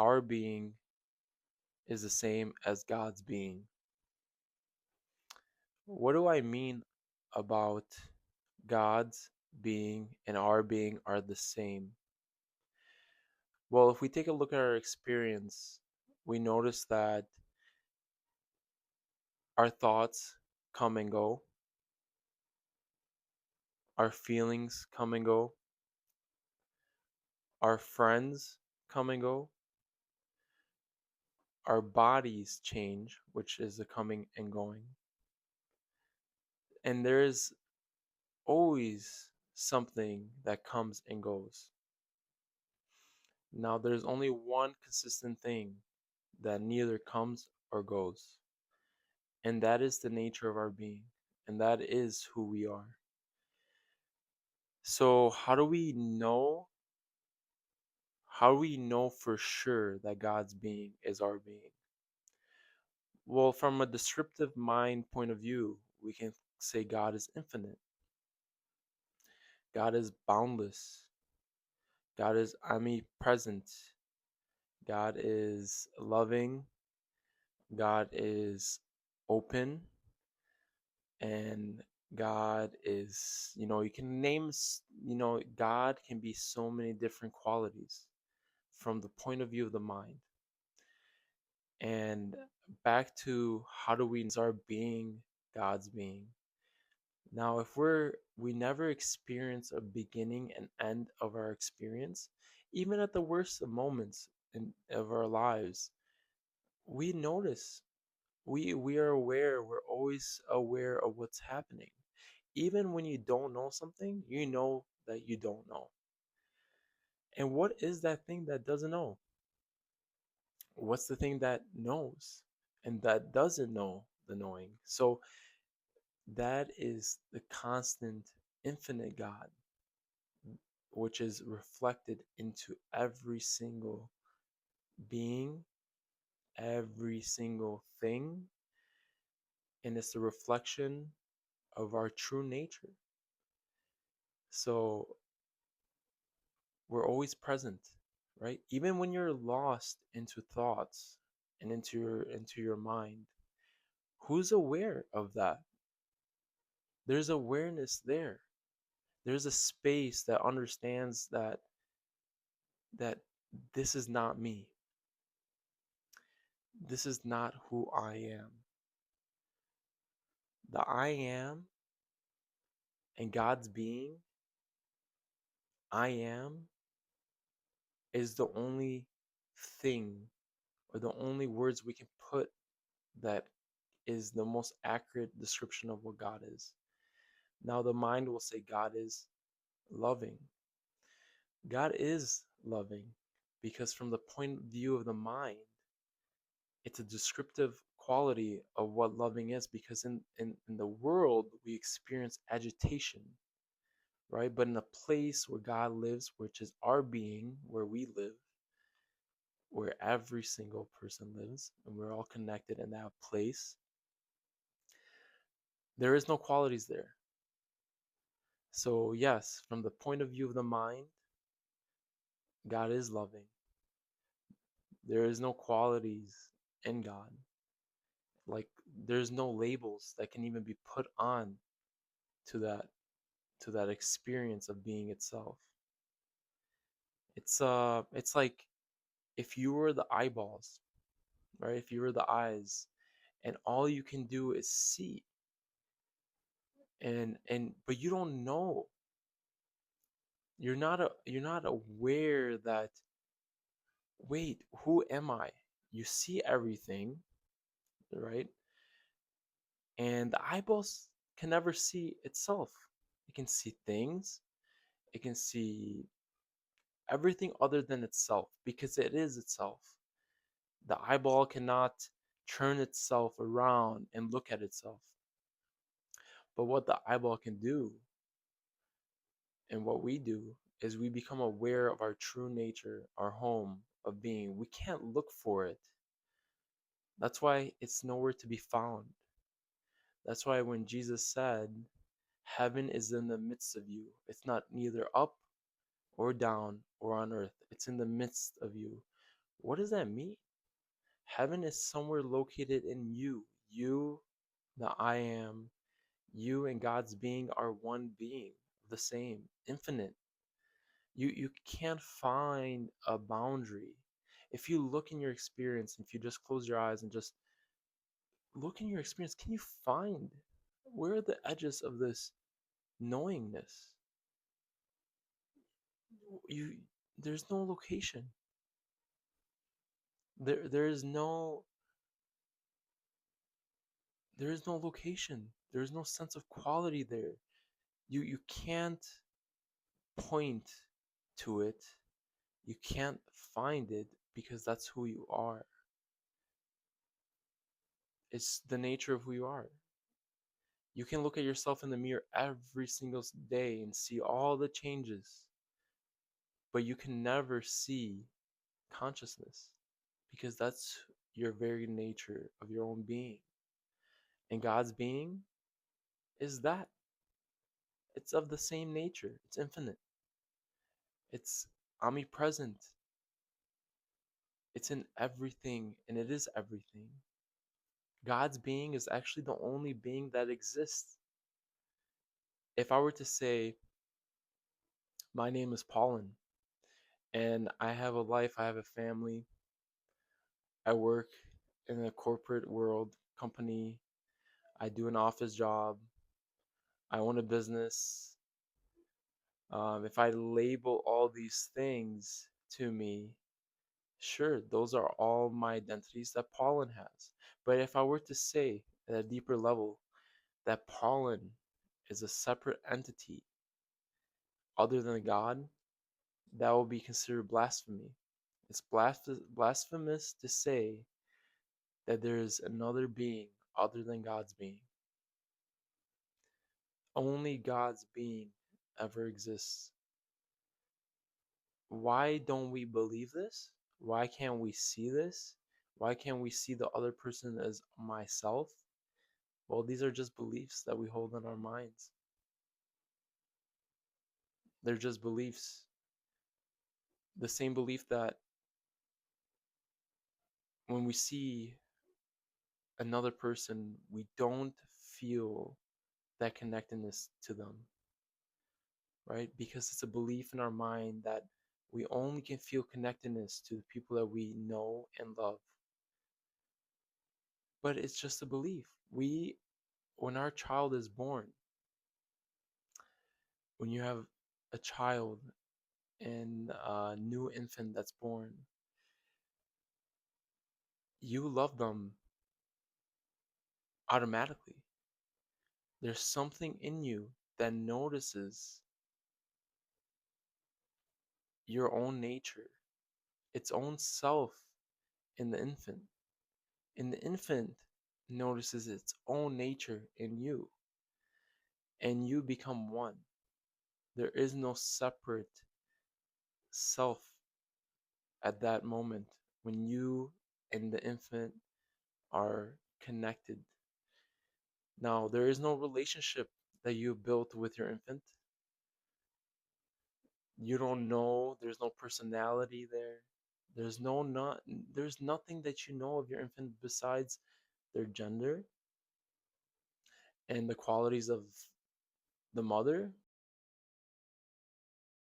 our being is the same as God's being. What do I mean about God's being and our being are the same? Well, if we take a look at our experience, we notice that our thoughts come and go, our feelings come and go, our friends come and go, our bodies change, which is the coming and going. And there is always something that comes and goes. Now, there's only one consistent thing that neither comes or goes, and that is the nature of our being, and that is who we are. So, how do we know? How do we know for sure that God's being is our being? Well, from a descriptive mind point of view, we can say God is infinite, God is boundless, God is omnipresent, God is loving, God is open, and God is, you can name, God can be so many different qualities from the point of view of the mind. And back to how do we our being God's being? Now, if we never experience a beginning and end of our experience, even at the worst of moments of our lives, we notice, we are aware, we're always aware of what's happening. Even when you don't know something, you know that you don't know. And what is that thing that doesn't know? What's the thing that knows and that doesn't know the knowing? So that is the constant, infinite God, which is reflected into every single being, every single thing, and it's the reflection of our true nature. So we're always present, right? Even when you're lost into thoughts and into your mind, who's aware of that? There's awareness there. There's a space that understands that this is not me. This is not who I am. The I am and God's being, I am, is the only thing or the only words we can put that is the most accurate description of what God is. Now, the mind will say God is loving. God is loving because, from the point of view of the mind, it's a descriptive quality of what loving is, because in the world we experience agitation, right? But in a place where God lives, which is our being, where we live, where every single person lives, and we're all connected in that place, there is no qualities there. So, yes, from the point of view of the mind, God is loving. There is no qualities in God. Like, there's no labels that can even be put on to that experience of being itself. It's like if you were the eyeballs, right? If you were the eyes, and all you can do is see, and but you don't know. You're not aware that, wait, who am I? You see everything, right? And the eyeballs can never see itself. It can see things, it can see everything other than itself because it is itself. The eyeball cannot turn itself around and look at itself. But what the eyeball can do, and what we do, is we become aware of our true nature, our home of being. We can't look for it. That's why it's nowhere to be found. That's why when Jesus said, heaven is in the midst of you, it's not neither up or down or on earth, it's in the midst of you. What does that mean? Heaven is somewhere located in you. You, the I am, you and God's being are one being, the same, infinite. You can't find a boundary. If you look in your experience, if you just close your eyes and just look in your experience, can you find where are the edges of this knowingness? You there's no location. There is no location. There is no sense of quality there. You can't point to it. You can't find it because that's who you are. It's the nature of who you are. You can look at yourself in the mirror every single day and see all the changes, but you can never see consciousness because that's your very nature of your own being. And God's being is that. It's of the same nature. It's infinite. It's omnipresent. It's in everything and it is everything. God's being is actually the only being that exists. If I were to say, my name is Paulin, and I have a life, I have a family, I work in a corporate world company, I do an office job, I own a business. If I label all these things to me, sure, those are all my identities that Paulin has. But if I were to say at a deeper level that Paulin is a separate entity other than God, that will be considered blasphemy. It's blasphemous to say that there is another being other than God's being. Only God's being ever exists. Why don't we believe this? Why can't we see this? Why can't we see the other person as myself? Well, these are just beliefs that we hold in our minds. They're just beliefs. The same belief that when we see another person, we don't feel that connectedness to them, right? Because it's a belief in our mind that we only can feel connectedness to the people that we know and love. But it's just a belief. When our child is born, when you have a child and a new infant that's born, you love them automatically. There's something in you that notices your own nature, its own self in the infant. And the infant notices its own nature in you, and you become one. There is no separate self at that moment when you and the infant are connected. Now, there is no relationship that you built with your infant. You don't know, there's no personality there. There's no not there's nothing that you know of your infant besides their gender and the qualities of the mother